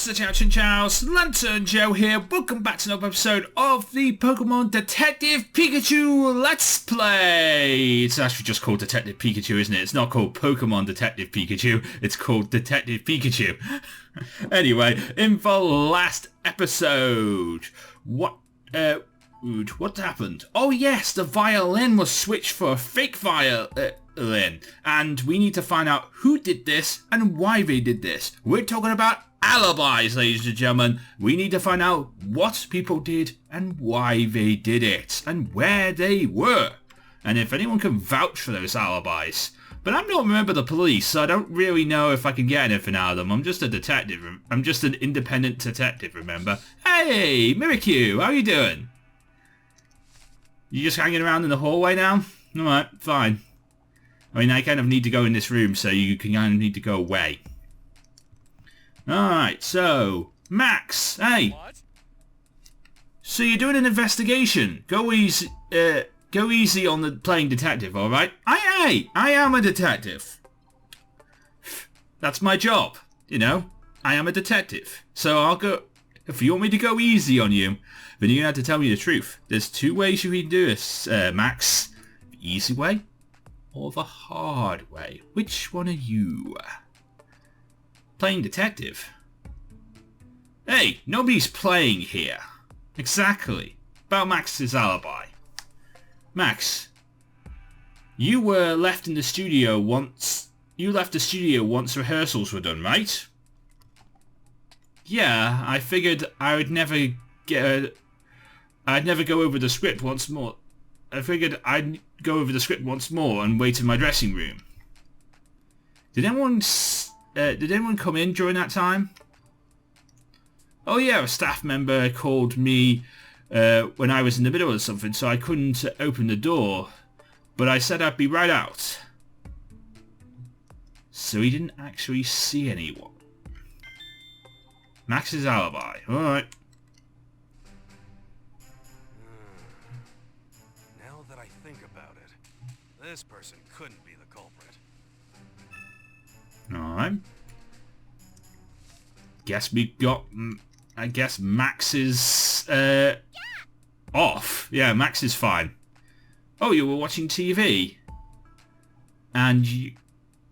Chinchow, Lanturn Joe here. Welcome back to another episode of the Pokemon Detective Pikachu Let's Play. It's actually just called Detective Pikachu, isn't it? It's not called Pokemon Detective Pikachu. It's called Detective Pikachu. Anyway, in the last episode, what happened? Oh yes, the violin was switched for a fake violin, and we need to find out who did this and why they did this. We're talking about alibis, ladies and gentlemen. We need to find out what people did and why they did it and where they were, and if anyone can vouch for those alibis. But I'm not a member of the police, so I don't really know if I can get anything out of them. I'm just a detective. I'm just an independent detective, remember? Hey, Mimikyu, how you doing? You just hanging around in the hallway now? Alright, fine. I mean, I kind of need to go in this room, so you can kind of need to go away. Alright, so, Max, hey. What? So you're doing an investigation. Go easy on the playing detective, alright? I am a detective. That's my job, you know? I am a detective. So I'll go... If you want me to go easy on you, then you're going to have to tell me the truth. There's two ways you can do this, Max. The easy way or the hard way. Which one are you? Playing detective? Hey, nobody's playing here. Exactly. About Max's alibi. Max, you were left in the studio once... You left the studio once rehearsals were done, right? Yeah, I figured I'd never go over the script once more. I figured I'd go over the script once more and wait in my dressing room. Did anyone come in during that time? Oh yeah, a staff member called me when I was in the middle of something, so I couldn't open the door. But I said I'd be right out. So he didn't actually see anyone. Max's alibi. Alright. Now that I think about it, this person couldn't be the culprit. Alright. Guess we got... I guess Max is... off. Yeah, Max is fine. Oh, you were watching TV? And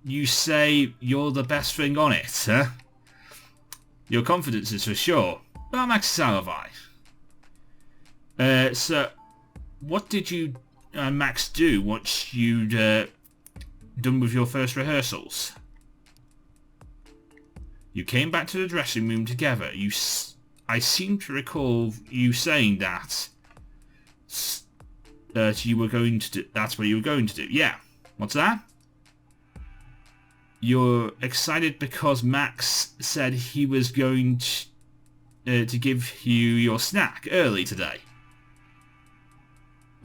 you say you're the best thing on it, huh? Your confidence is for sure. Well, Max's alibi. So, what did you Max do once you'd done with your first rehearsals? You came back to the dressing room together. I seem to recall you saying that you were going to do. That's what you were going to do. Yeah. What's that? You're excited because Max said he was going to give you your snack early today.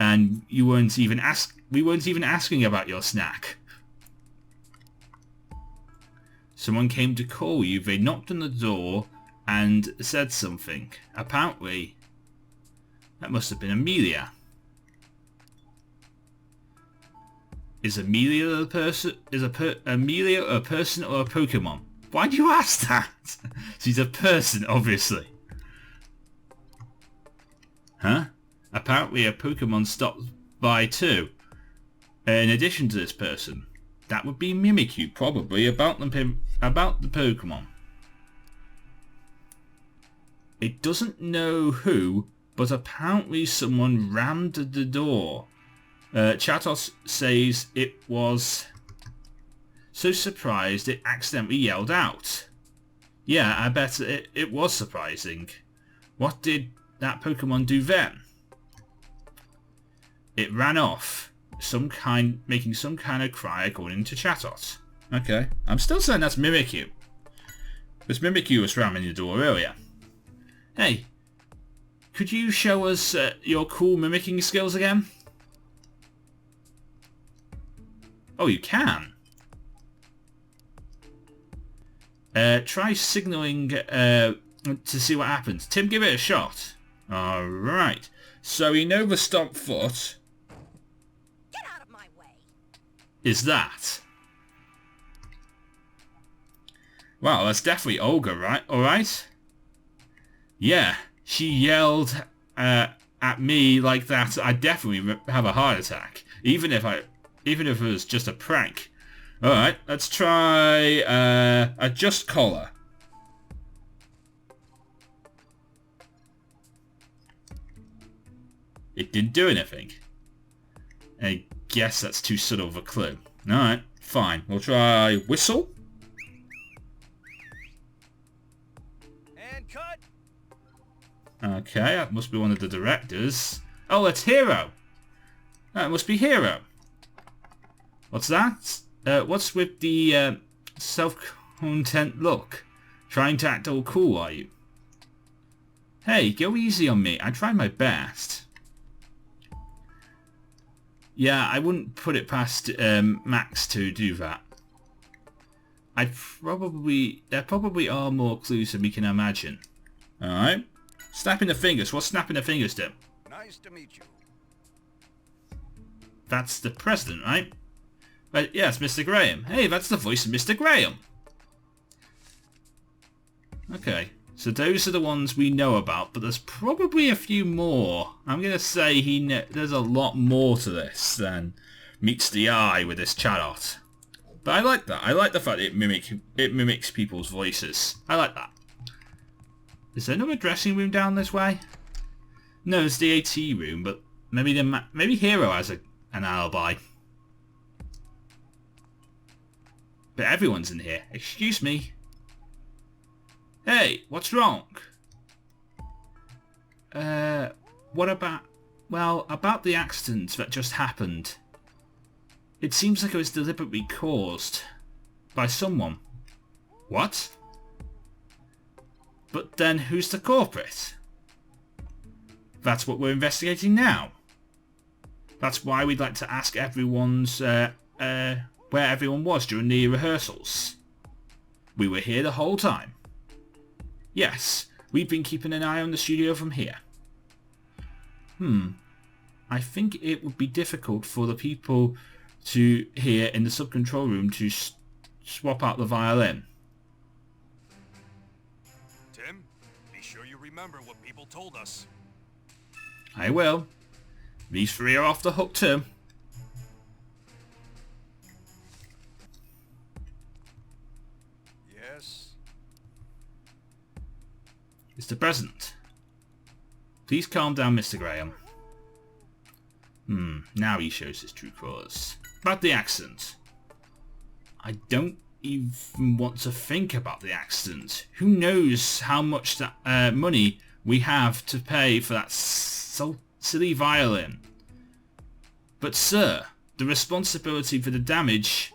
And we weren't even asking about your snack. Someone came to call you, they knocked on the door and said something. Apparently, that must have been Amelia. Is Amelia a person? Amelia a person or a Pokemon? Why do you ask that? She's a person, obviously. Huh? Apparently a Pokemon stopped by too. In addition to this person. That would be Mimikyu, probably, about the Pokemon. It doesn't know who, but apparently someone rammed the door. Chatos says it was so surprised it accidentally yelled out. Yeah, I bet it was surprising. What did that Pokemon do then? It ran off, making some kind of cry according to Chatot. Okay, I'm still saying that's Mimikyu. Because Mimikyu was ramming the door earlier. Hey, could you show us your cool mimicking skills again? Oh, you can. Try signaling to see what happens. Tim, give it a shot. Alright. So we know the stomp foot. Get out of my way. Is that. Wow, that's definitely Olga, right? Alright. Yeah, she yelled at me like that. I'd definitely have a heart attack, even if it was just a prank. All right, let's try adjust collar. It didn't do anything. I guess that's too subtle of a clue. All right, fine. We'll try whistle. And cut. Okay, that must be one of the directors. Oh, it's Hero. That must be Hero. What's that? What's with the self-content look? Trying to act all cool, are you? Hey, go easy on me. I tried my best. Yeah, I wouldn't put it past Max to do that. There probably are more clues than we can imagine. Alright. Snapping the fingers. What's snapping the fingers do? Nice to meet you. That's the president, right? But yes, Mr. Graham. Hey, that's the voice of Mr. Graham. Okay, so those are the ones we know about, but there's probably a few more. I'm going to say there's a lot more to this than meets the eye with this Caddock. But I like that. I like the fact it mimics people's voices. I like that. Is there another dressing room down this way? No, it's the AT room, but maybe Hero has an alibi. But everyone's in here. Excuse me. Hey, what's wrong? What about... Well, about the accident that just happened. It seems like it was deliberately caused by someone. What? But then who's the culprit? That's what we're investigating now. That's why we'd like to ask everyone's where everyone was during the rehearsals. We were here the whole time. Yes, we've been keeping an eye on the studio from here. I think it would be difficult for the people here in the sub-control room to swap out the violin. Tim, be sure you remember what people told us. I will. These three are off the hook too. Yes. Mr. President. Please calm down, Mr. Graham. Now he shows his true colours. About the accident. I don't even want to think about the accident. Who knows how much money we have to pay for that silly violin. But sir, the responsibility for the damage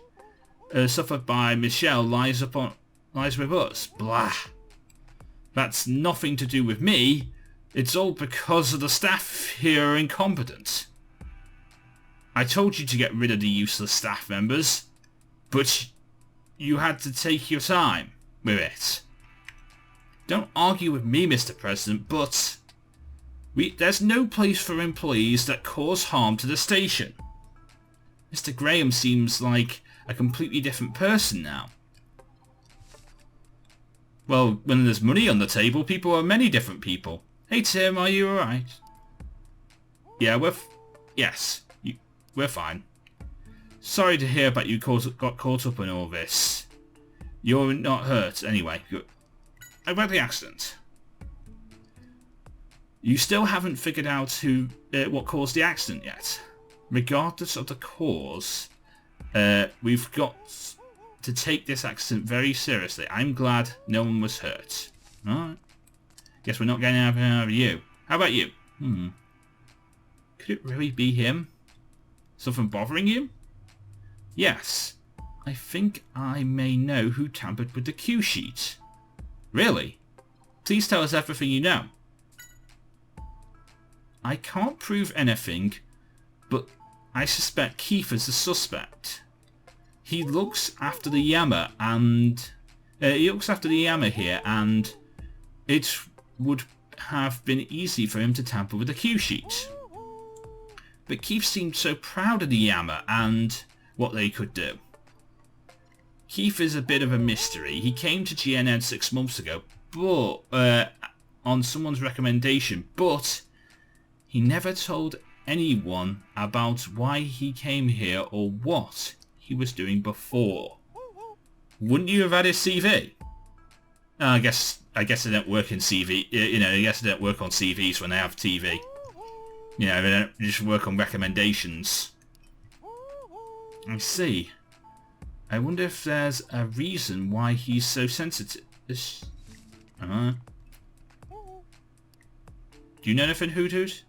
suffered by Michelle lies with us. Blah. That's nothing to do with me. It's all because of the staff here are incompetent. I told you to get rid of the useless staff members, but you had to take your time with it. Don't argue with me, Mr. President, but there's no place for employees that cause harm to the station. Mr. Graham seems like a completely different person now. Well, when there's money on the table, people are many different people. Hey Tim, are you alright? Yeah, we're fine. Sorry to hear about you got caught up in all this. You're not hurt, anyway. About the accident. You still haven't figured out what caused the accident yet. Regardless of the cause, we've got to take this accident very seriously. I'm glad no one was hurt. Alright. Guess we're not getting anything out of you. How about you? Could it really be him? Something bothering you? Yes. I think I may know who tampered with the cue sheet. Really? Please tell us everything you know. I can't prove anything, but I suspect Keith is the suspect. He looks after the Yammer here, and it would have been easy for him to tamper with the cue sheet. But Keith seemed so proud of the Yammer and what they could do. Keith is a bit of a mystery. He came to GNN 6 months ago, but on someone's recommendation, but he never told anyone about why he came here or what he was doing before. Wouldn't you have had his CV? I guess they don't work in CV. You know, I guess they don't work on CVs when they have TV. You know, they don't just work on recommendations. I see. I wonder if there's a reason why he's so sensitive. Do you know anything, Hoot Hoot?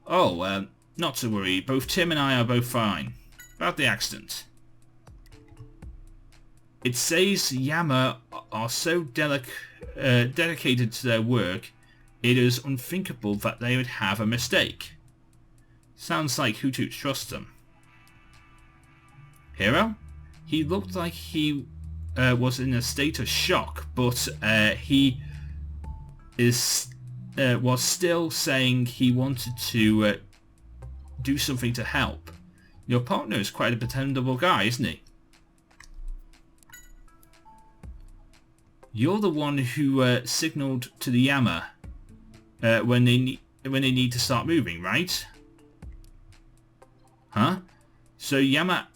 Oh, not to worry. Both Tim and I are both fine. About the accident. It says Yama are so dedicated to their work, it is unthinkable that they would have a mistake. Sounds like Hoot Hoot trusts them. Hero? He looked like he was in a state of shock, but he was still saying he wanted to do something to help. Your partner is quite a dependable guy, isn't he? You're the one who signaled to the Yama when they need to start moving, right? Huh? So Yama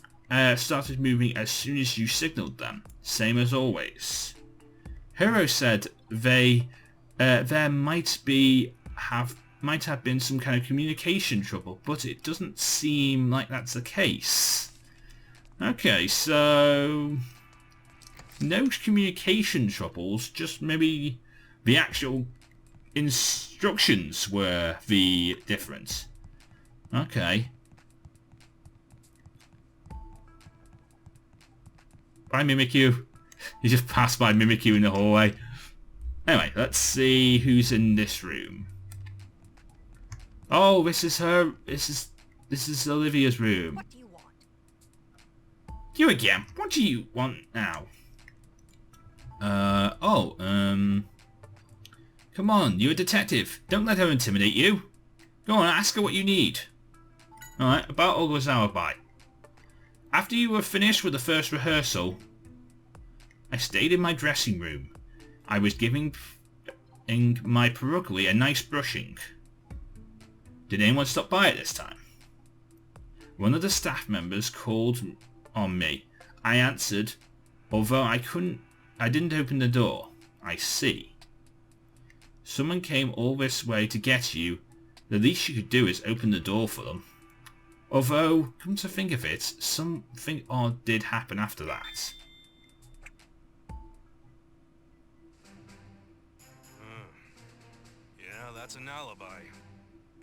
started moving as soon as you signaled them, same as always. Hero said there might have been some kind of communication trouble, but it doesn't seem like that's the case. Okay, so no communication troubles, just maybe the actual instructions were the difference. Okay. Bye, Mimikyu. You just passed by Mimikyu in the hallway. Anyway, let's see who's in this room. Oh, this is her. This is Olivia's room. What do you want? You again. What do you want now? Come on, you're a detective. Don't let her intimidate you. Go on, ask her what you need. Alright, about Olga's alibi. After you were finished with the first rehearsal, I stayed in my dressing room. I was giving my perugly a nice brushing. Did anyone stop by at this time? One of the staff members called on me. I answered, although I didn't open the door. I see. Someone came all this way to get you. The least you could do is open the door for them. Although, come to think of it, something odd did happen after that. Yeah, that's an alibi.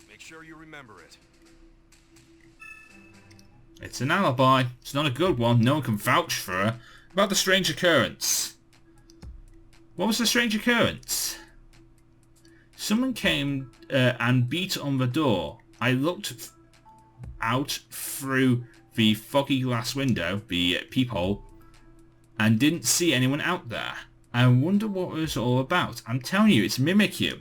Make sure you remember it. It's an alibi. It's not a good one. No one can vouch for her. About the strange occurrence. What was the strange occurrence? Someone came and beat on the door. I looked out through the foggy glass window, the peephole, and didn't see anyone out there. I wonder what it was all about. I'm telling you, it's Mimikyu.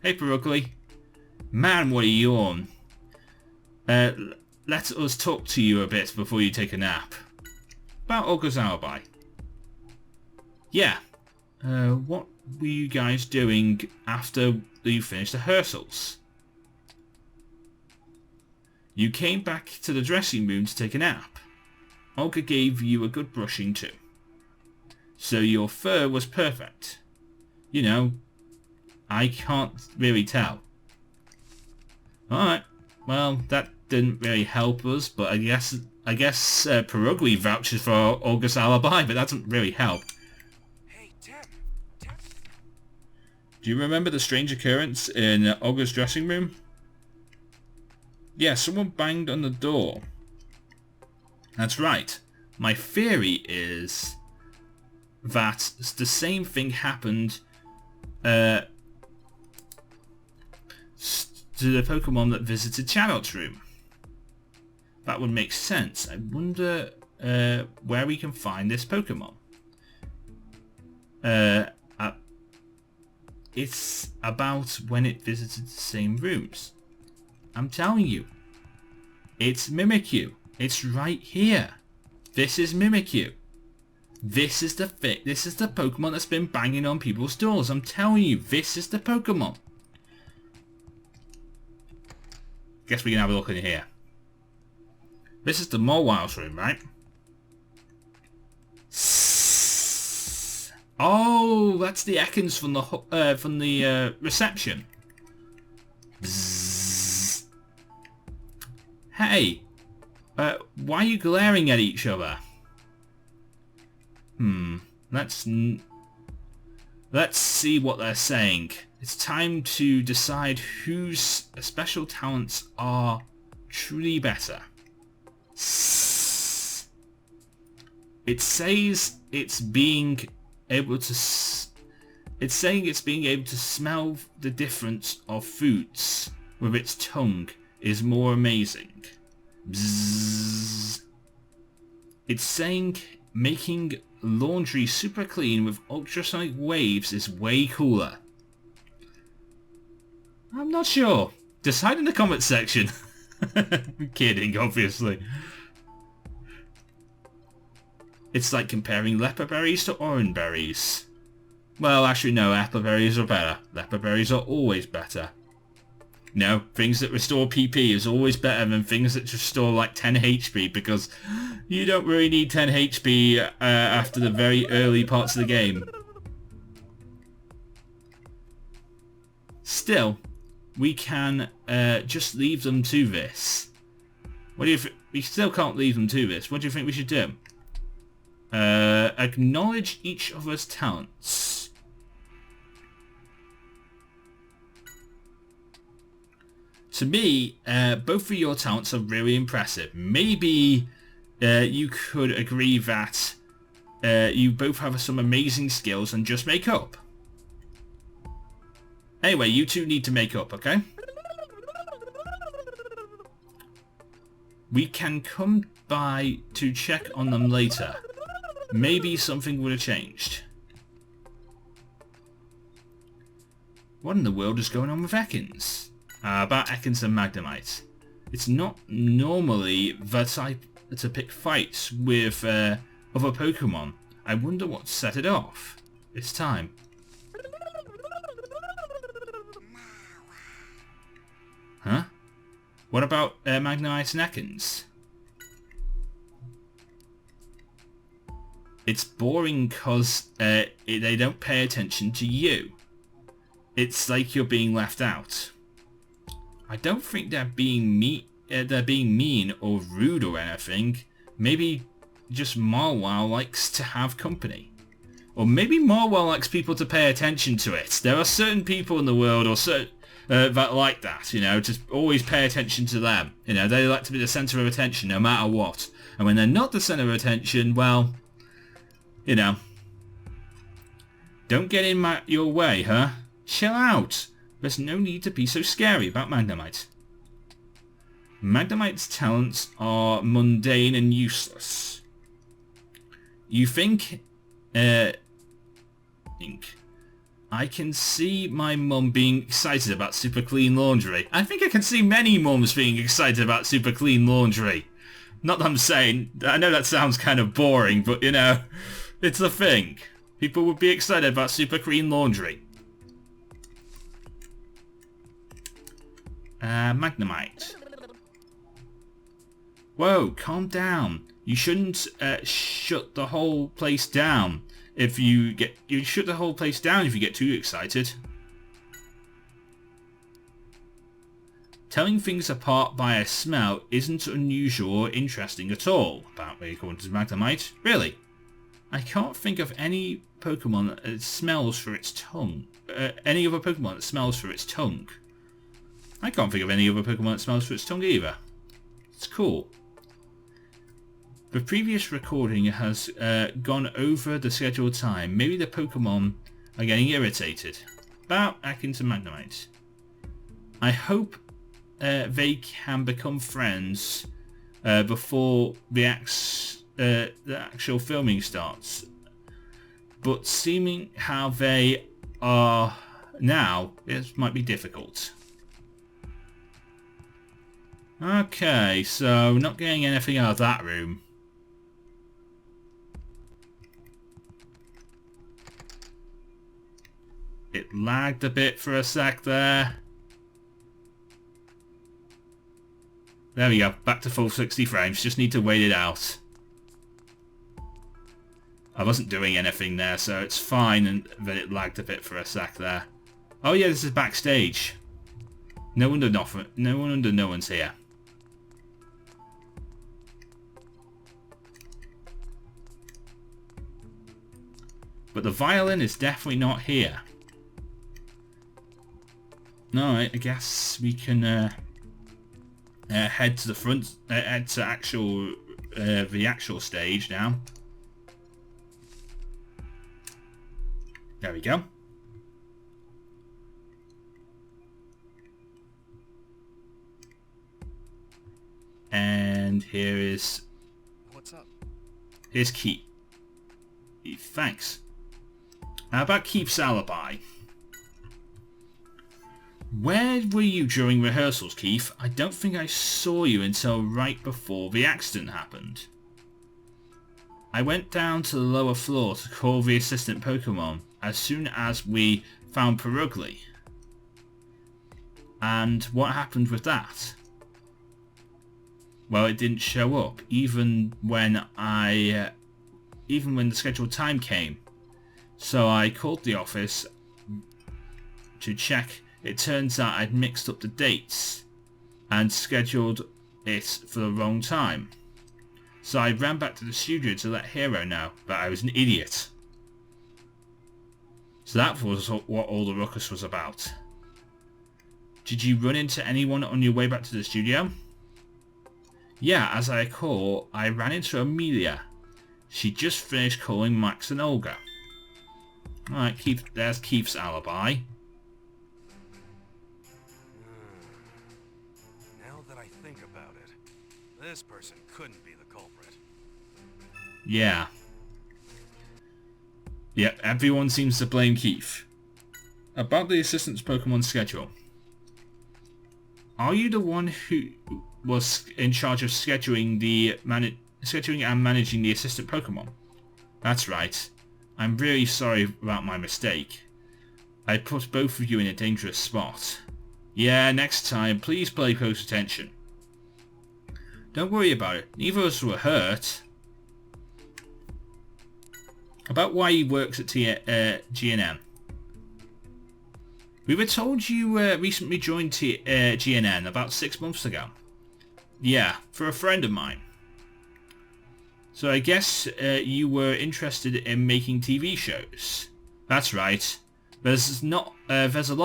Hey, Perugly. Man, what are you on? Let us talk to you a bit before you take a nap. About Olga's alibi. Yeah. What were you guys doing after you finished the rehearsals? You came back to the dressing room to take a nap. Olga gave you a good brushing too. So your fur was perfect. You know, I can't really tell. Alright, well, that didn't really help us, but I guess Perugly vouches for Olga's alibi, but that doesn't really help. Hey, Tim. Do you remember the strange occurrence in Olga's dressing room? Yeah, someone banged on the door. That's right. My theory is that the same thing happened to the Pokemon that visited Caddock's room. That would make sense. I wonder where we can find this Pokemon. It's about when it visited the same rooms. I'm telling you. It's Mimikyu. It's right here. This is Mimikyu. This is the Pokemon that's been banging on people's doors. I'm telling you, this is the Pokemon. Guess we can have a look in here. This is the Mowile's room, right? Oh, that's the Ekans from the reception. Bzzz. Hey, why are you glaring at each other? Let's see what they're saying. It's time to decide whose special talents are truly better. It says it's being able to smell the difference of foods with its tongue is more amazing. Bzzz. It's saying making laundry super clean with ultrasonic waves is way cooler. I'm not sure. Decide in the comments section. I'm kidding, obviously. It's like comparing leopard berries to orange berries. Well, actually no, apple berries are better. Leopard berries are always better. No, things that restore PP is always better than things that restore like 10 HP, because you don't really need 10 HP after the very early parts of the game. Still, we can just leave them to this. What do you we still can't leave them to this. What do you think we should do? Acknowledge each other's talents. To me, both of your talents are really impressive. Maybe you could agree that you both have some amazing skills and just make up. Anyway, you two need to make up, okay? We can come by to check on them later. Maybe something would have changed. What in the world is going on with Ekans? About Ekans and Magnemite. It's not normally the type to pick fights with other Pokemon. I wonder what set it off. It's time. Huh? What about Magnemite and Ekans? It's boring because they don't pay attention to you. It's like you're being left out. I don't think they're being mean or rude or anything. Maybe just Marwell likes to have company. Or maybe Marwell likes people to pay attention to it. There are certain people in the world that like that, you know, just always pay attention to them. You know, they like to be the centre of attention no matter what. And when they're not the centre of attention, well, you know, don't get in your way, huh? Chill out. There's no need to be so scary about Magnemite. Magnemite's talents are mundane and useless. You think... I can see my mum being excited about super clean laundry. I think I can see many mums being excited about super clean laundry. Not that I'm saying... I know that sounds kind of boring, but you know, it's a thing. People would be excited about super clean laundry. Magnemite. Whoa, calm down. You shouldn't shut the whole place down if you shut the whole place down if you get too excited. Telling things apart by a smell isn't unusual or interesting at all, apparently, according to Magnemite. Really? I can't think of any Pokemon that smells for its tongue. Any other Pokemon that smells for its tongue. I can't think of any other Pokemon that smells for its tongue either. It's cool. The previous recording has gone over the scheduled time. Maybe the Pokemon are getting irritated. About Ekans and Magnemite. I hope they can become friends before the actual filming starts. But seeming how they are now, it might be difficult. Okay, so not getting anything out of that room. It lagged a bit for a sec there. There we go. Back to full 60 frames. Just need to wait it out. I wasn't doing anything there, so it's fine, and that it lagged a bit for a sec there. Oh yeah, this is backstage. No wonder no one's here. But the violin is definitely not here. Alright, I guess we can head to the front, head to the actual stage now. There we go. And here is... What's up? Here's Keith. Thanks. How about Keith's alibi? Where were you during rehearsals, Keith? I don't think I saw you until right before the accident happened. I went down to the lower floor to call the assistant Pokemon as soon as we found Perugly. And what happened with that? Well, it didn't show up, even when the scheduled time came. So I called the office to check. It turns out I'd mixed up the dates and scheduled it for the wrong time. So I ran back to the studio to let Hero know that I was an idiot. So that was what all the ruckus was about. Did you run into anyone on your way back to the studio? Yeah, as I recall, I ran into Amelia. She just finished calling Max and Olga. Alright, there's Keith's alibi. Now that I think about it, this person couldn't be the culprit. Yeah. Yep, everyone seems to blame Keith. About the assistant's Pokemon schedule. Are you the one who was in charge of scheduling and managing the assistant Pokemon? That's right. I'm really sorry about my mistake. I put both of you in a dangerous spot. Yeah, next time, please pay close attention. Don't worry about it. Neither of us were hurt. About why he works at GNN. We were told you recently joined GNN about 6 months ago. Yeah, for a friend of mine. So I guess you were interested in making TV shows. That's right. There's a lot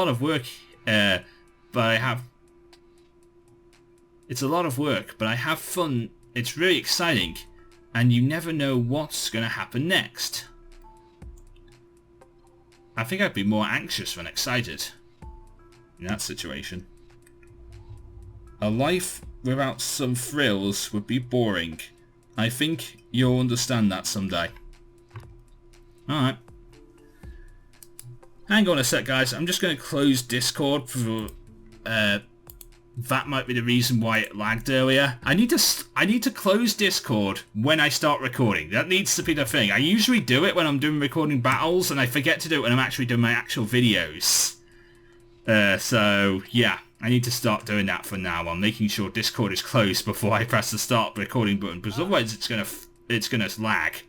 of work, but it's a lot of work, but I have fun. It's really exciting, and you never know what's going to happen next. I think I'd be more anxious than excited in that situation. A life without some thrills would be boring. I think you'll understand that someday. Alright. Hang on a sec, guys. I'm just going to close Discord for... that might be the reason why it lagged earlier. I need to close Discord when I start recording. That needs to be the thing. I usually do it when I'm doing recording battles, and I forget to do it when I'm actually doing my actual videos. So, yeah. I need to start doing that for now. I'm making sure Discord is closed before I press the start recording button, because otherwise it's gonna lag.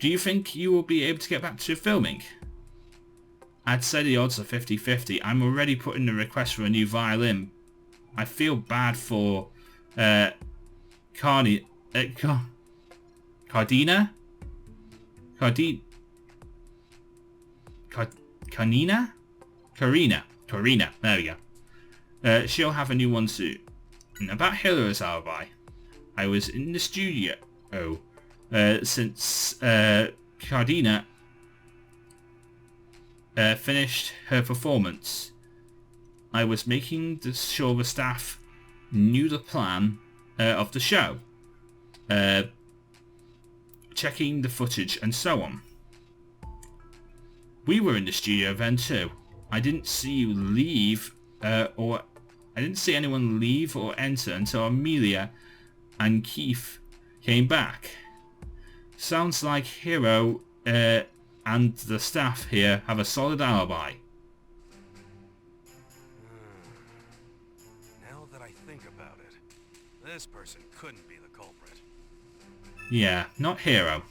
Do you think you will be able to get back to filming? I'd say the odds are 50-50. I'm already putting the request for a new violin. I feel bad for Cardina? Karina, there we go. She'll have a new one soon. And about Hillary's alibi. I was in the studio since Cardina finished her performance. I was making sure the staff knew the plan of the show, checking the footage and so on. We were in the studio then too. I didn't see you leave, I didn't see anyone leave or enter until Amelia and Keith came back. Sounds like Hero and the staff here have a solid alibi. Now that I think about it, this person couldn't be the culprit. Yeah, not Hero.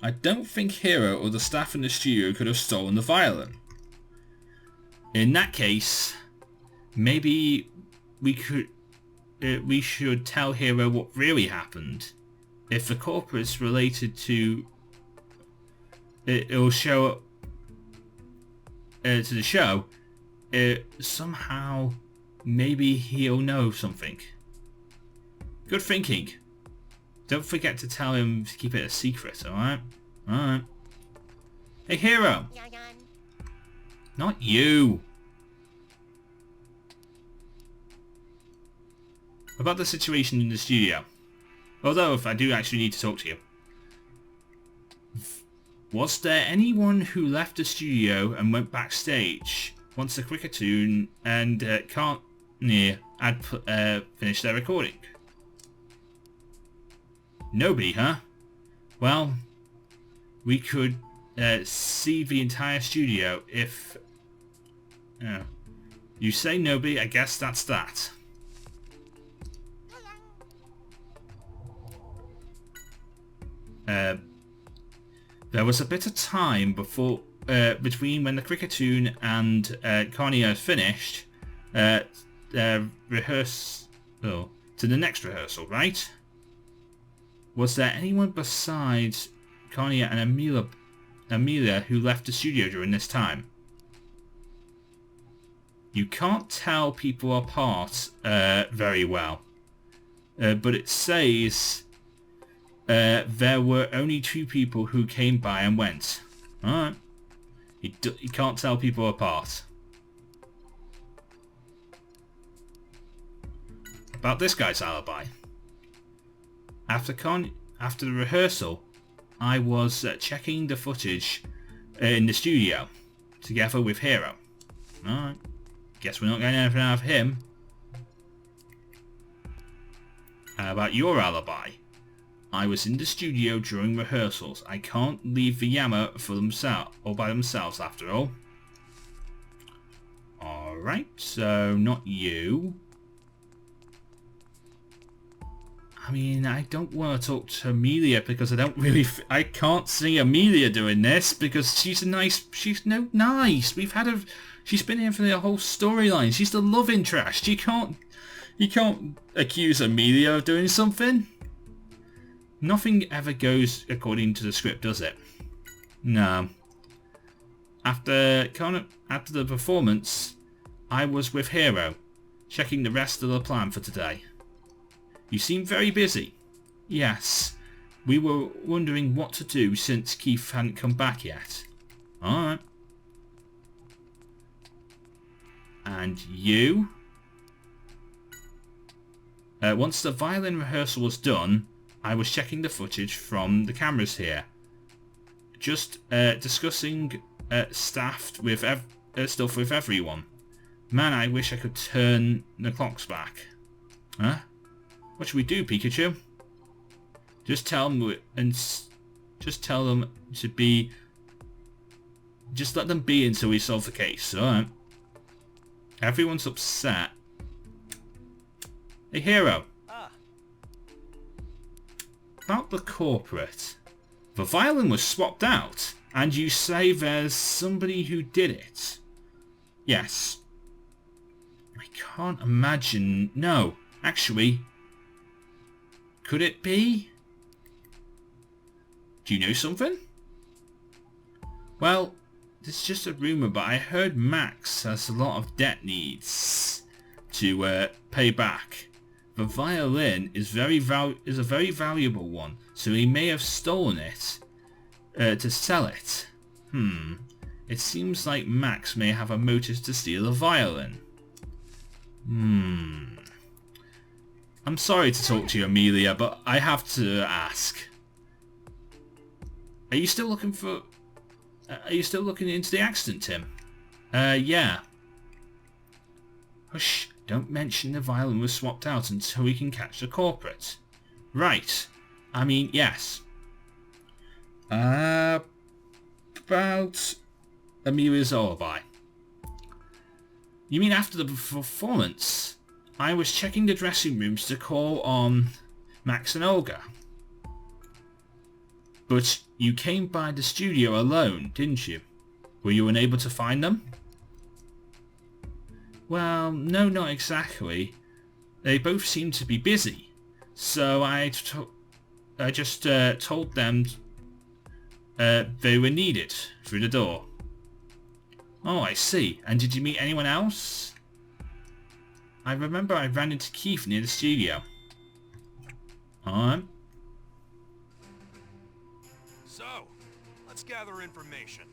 I don't think Hero or the staff in the studio could have stolen the violin. In that case, maybe we should tell Hero what really happened. If the culprit's related to it'll show up to the show, somehow maybe he'll know something. Good thinking. Don't forget to tell him to keep it a secret, alright? Alright. Hey, Hero! Not you! About the situation in the studio. Although, if I do actually need to talk to you. Was there anyone who left the studio and went backstage once the Cricketoon and Cartney had finished their recording? Nobody, huh? Well, we could see the entire studio if... you say nobody, I guess that's that. There was a bit of time before between when the Cricketoon and Carney had finished rehearsal to the next rehearsal, right? Was there anyone besides Carnia and Amelia who left the studio during this time? You can't tell people apart very well, but it says there were only 2 people who came by and went. Alright. You can't tell people apart. About this guy's alibi. After the rehearsal, I was checking the footage in the studio together with Hero. Alright. Guess we're not getting anything out of him. How about your alibi? I was in the studio during rehearsals. I can't leave the Yammer for themselves or by themselves after all. Alright, so not you. I mean, I don't want to talk to Amelia because I can't see Amelia doing this because she's nice. She's been here for the whole storyline. She's the love interest. You can't accuse Amelia of doing something. Nothing ever goes according to the script, does it? No. After the performance, I was with Hero, checking the rest of the plan for today. You seem very busy. Yes. We were wondering what to do since Keith hadn't come back yet. Alright. And you? Once the violin rehearsal was done, I was checking the footage from the cameras here. Just discussing stuff with everyone. Man, I wish I could turn the clocks back. Huh? What should we do, Pikachu? Just tell them to be... Just let them be until we solve the case, alright? Everyone's upset. Hey, Hero. About the corporate. The violin was swapped out, and you say there's somebody who did it. Yes. I can't imagine... No, actually... Could it be? Do you know something? Well, it's just a rumour, but I heard Max has a lot of debt needs to pay back. The violin is a very valuable one, so he may have stolen it to sell it. It seems like Max may have a motive to steal the violin. I'm sorry to talk to you, Amelia, but I have to ask. Are you still looking into the accident, Tim? Yeah. Hush. Don't mention the violin was swapped out until we can catch the culprit. Right. I mean, yes. About Amelia's alibi. You mean after the performance? I was checking the dressing rooms to call on Max and Olga. But you came by the studio alone, didn't you? Were you unable to find them? Well, no, not exactly. They both seemed to be busy. So I just told them they were needed through the door. Oh, I see. And did you meet anyone else? I remember I ran into Keith near the studio. So, let's gather information.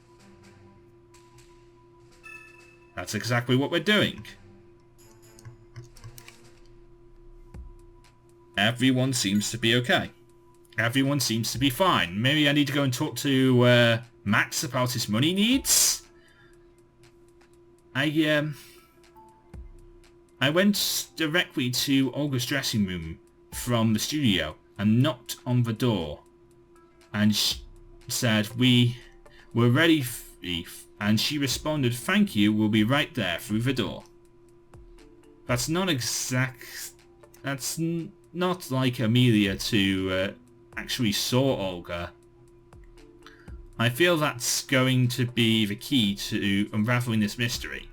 That's exactly what we're doing. Everyone seems to be okay. Everyone seems to be fine. Maybe I need to go and talk to Max about his money needs? I went directly to Olga's dressing room from the studio and knocked on the door. And said we were ready, and she responded, "Thank you, we'll be right there," through the door. That's not that's not like Amelia to actually saw Olga. I feel that's going to be the key to unraveling this mystery.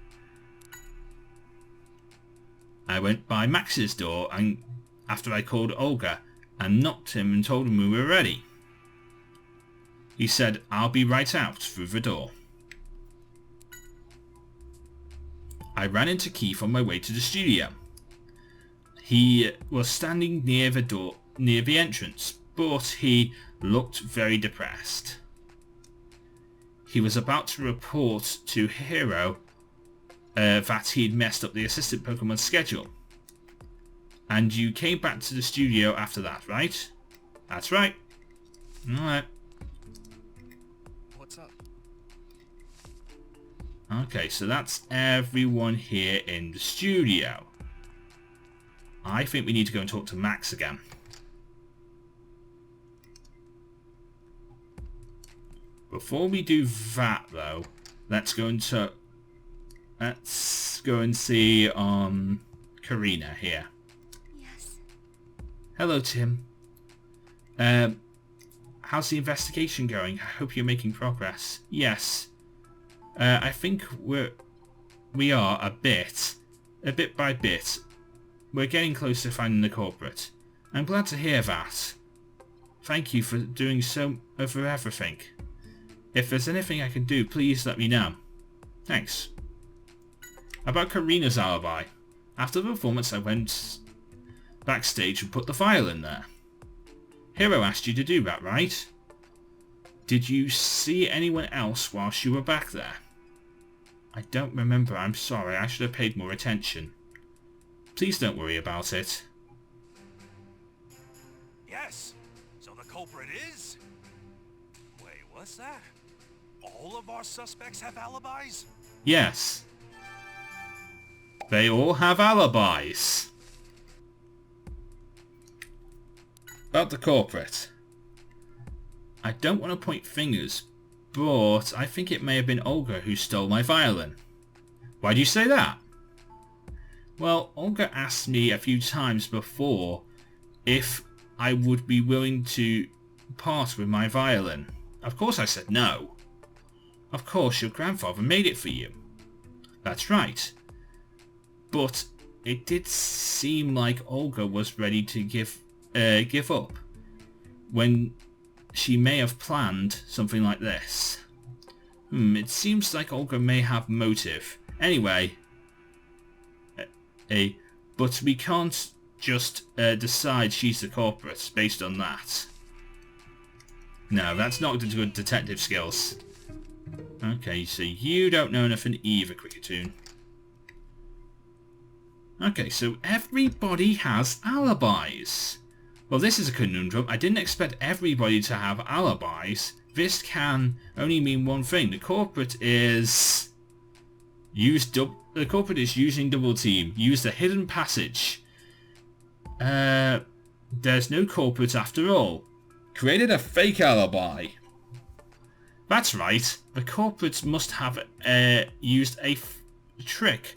I went by Max's door and after I called Olga and knocked him and told him we were ready. He said, "I'll be right out," through the door. I ran into Keith on my way to the studio. He was standing near the door, near the entrance, but he looked very depressed. He was about to report to Hero that he'd messed up the assistant Pokemon schedule. And you came back to the studio after that, right? That's right. Alright. What's up? Okay, so that's everyone here in the studio. I think we need to go and talk to Max again. Before we do that, though, let's go and see Karina here. Yes. Hello, Tim. How's the investigation going? I hope you're making progress. Yes. I think we are a bit by bit. We're getting close to finding the culprit. I'm glad to hear that. Thank you for doing for everything. If there's anything I can do, please let me know. Thanks. About Karina's alibi. After the performance, I went backstage and put the file in there. Hero asked you to do that, right? Did you see anyone else whilst you were back there? I don't remember, I'm sorry, I should have paid more attention. Please don't worry about it. Yes. So the culprit is... Wait, what's that? All of our suspects have alibis? Yes. They all have alibis. About the culprit. I don't want to point fingers, but I think it may have been Olga who stole my violin. Why do you say that? Well, Olga asked me a few times before if I would be willing to part with my violin. Of course I said no. Of course your grandfather made it for you. That's right. But it did seem like Olga was ready to give up when she may have planned something like this. It seems like Olga may have motive. Anyway, but we can't just decide she's the culprit based on that. No, that's not good detective skills. Okay, so you don't know nothing either, Cricketoon. Okay, so everybody has alibis. Well, this is a conundrum. I didn't expect everybody to have alibis. This can only mean one thing. The culprit is... The culprit is using double team. Use the hidden passage. There's no culprit after all. Created a fake alibi. That's right. The culprits must have used a trick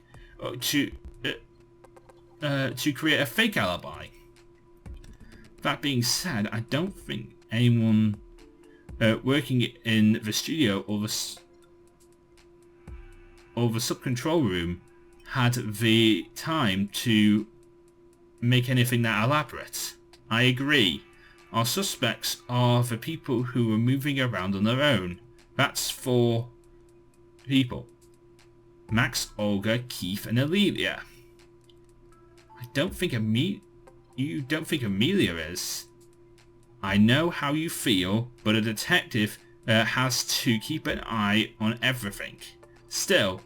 to create a fake alibi. That being said, I don't think anyone working in the studio or the sub-control room had the time to make anything that elaborate. I agree. Our suspects are the people who are moving around on their own. That's 4 people. Max, Olga, Keith, and Amelia. You don't think Amelia is? I know how you feel, but a detective has to keep an eye on everything. Still,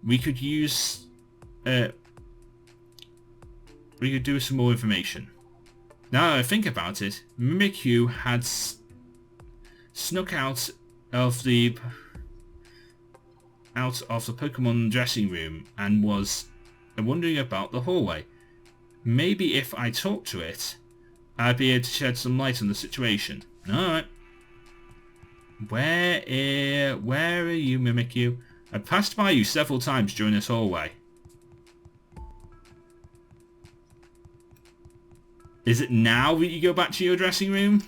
we could do some more information. Now that I think about it, Mimikyu had snuck out of the Pokemon dressing room and was wandering about the hallway. Maybe if I talk to it, I'd be able to shed some light on the situation. Alright. Where are you, Mimikyu? I passed by you several times during this hallway. Is it now that you go back to your dressing room?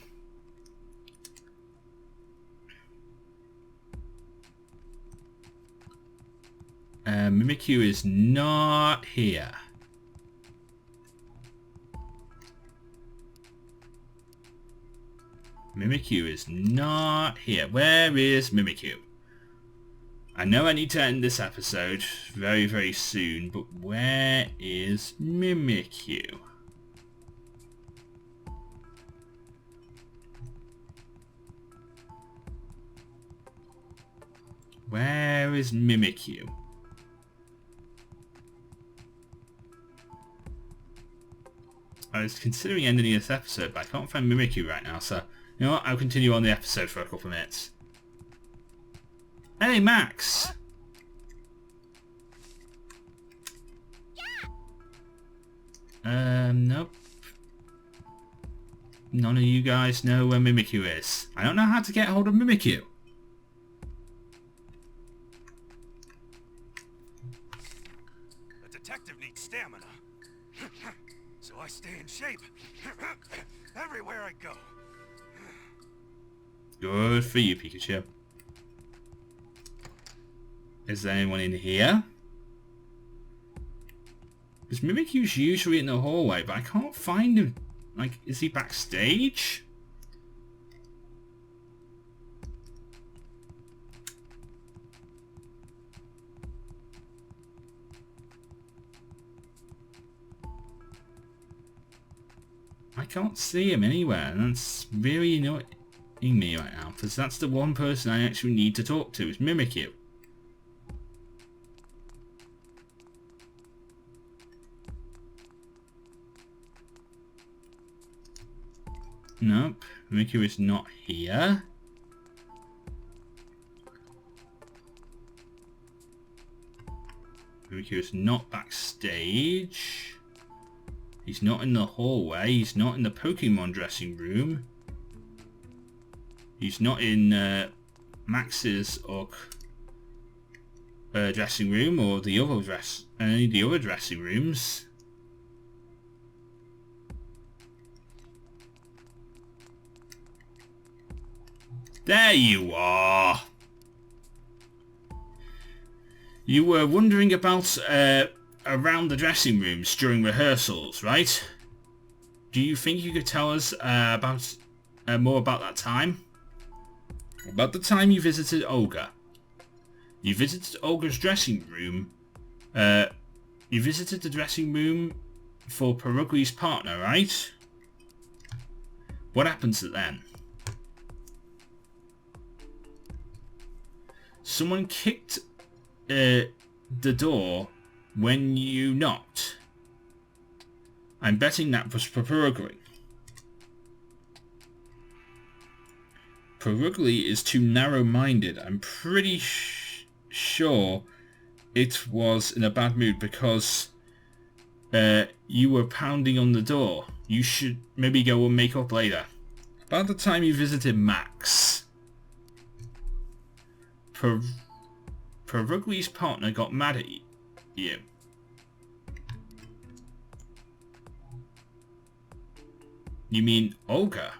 Mimikyu is not here. Mimikyu is not here. Where is Mimikyu? I know I need to end this episode very, very soon, but where is Mimikyu? Where is Mimikyu? I was considering ending this episode, but I can't find Mimikyu right now, so you know what? I'll continue on the episode for a couple of minutes. Hey, Max! Nope. None of you guys know where Mimikyu is. I don't know how to get hold of Mimikyu. A detective needs stamina. So I stay in shape. Everywhere I go. Good for you, Pikachu. Is there anyone in here? Because Mimikyu's usually in the hallway, but I can't find him. Like, is he backstage? I can't see him anywhere, and that's really annoying me right now, because that's the one person I actually need to talk to, is Mimikyu. Nope, Mimikyu is not here. Mimikyu is not backstage. He's not in the hallway. He's not in the Pokemon dressing room. He's not in Max's or dressing room or the other any of the other dressing rooms. There you are. You were wondering about around the dressing rooms during rehearsals, right? Do you think you could tell us about more about that time? About the time you visited Olga. You visited Olga's dressing room. You visited the dressing room for Perugli's partner, right? What happens then? Someone kicked the door when you knocked. I'm betting that was Perugly. Perugly is too narrow-minded. I'm pretty sure it was in a bad mood because you were pounding on the door. You should maybe go and make up later. About the time you visited Max, Perugli's partner got mad at you. You mean Olga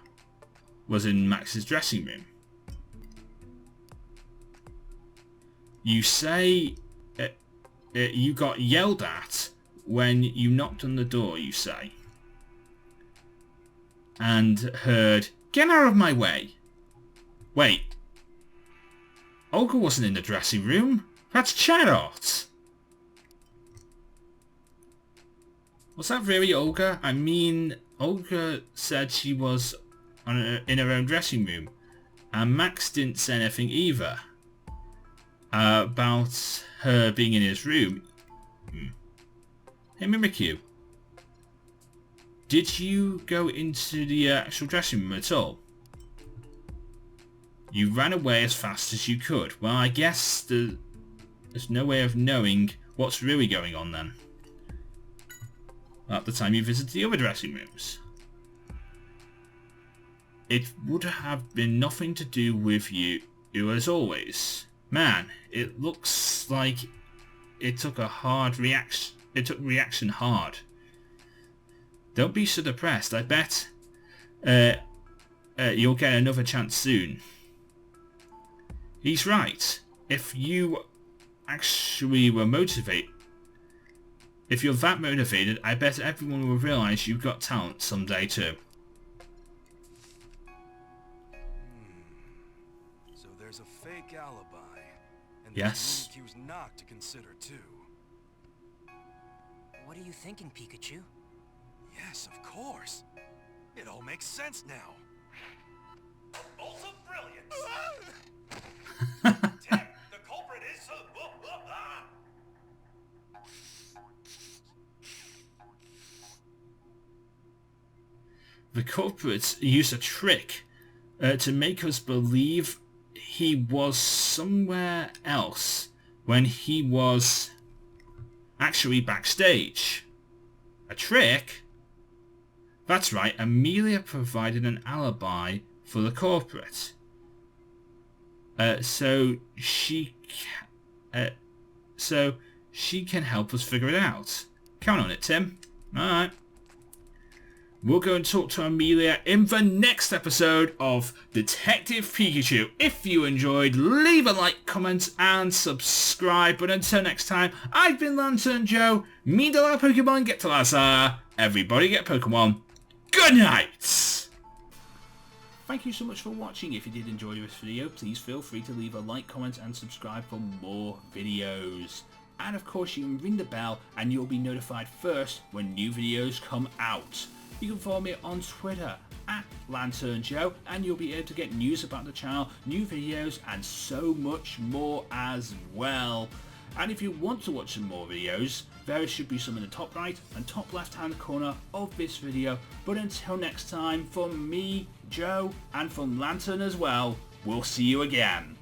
was in Max's dressing room? You say you got yelled at when you knocked on the door, you say. And heard, "Get out of my way." Wait. Olga wasn't in the dressing room. That's Caddock. Was that really Olga? I mean, Olga said she was in her own dressing room. And Max didn't say anything either. About her being in his room. Hey, Mimikyu. Did you go into the actual dressing room at all? You ran away as fast as you could. Well, I guess there's no way of knowing what's really going on then. At the time you visited the other dressing rooms. It would have been nothing to do with you as always. Man, it looks like it took a hard reaction. It took reaction hard. Don't be so depressed. I bet you'll get another chance soon. He's right. If you actually were motivated, if you're that motivated, I bet everyone will realise you've got talent someday too. So there's a fake alibi, and Yes. there's Mimikyu's knock to consider too. What are you thinking, Pikachu? Yes, of course. It all makes sense now. Bolt of brilliance. Damn, the culprit is so... The culprits used a trick to make us believe he was somewhere else when he was actually backstage. A trick? That's right, Amelia provided an alibi for the culprit. So she can help us figure it out. Count on it, Tim. Alright. We'll go and talk to Amelia in the next episode of Detective Pikachu. If you enjoyed, leave a like, comment, and subscribe. But until next time, I've been Lanturn Joe. Me de la Pokemon get to Lhasa. Everybody get Pokemon. Good night! Thank you so much for watching. If you did enjoy this video, please feel free to leave a like, comment, and subscribe for more videos. And of course, you can ring the bell and you'll be notified first when new videos come out. You can follow me on Twitter at Lanturn Joe, and you'll be able to get news about the channel, new videos, and so much more as well. And if you want to watch some more videos, there should be some in the top right and top left hand corner of this video. But until next time, from me, Joe, and from Lanturn as well, we'll see you again.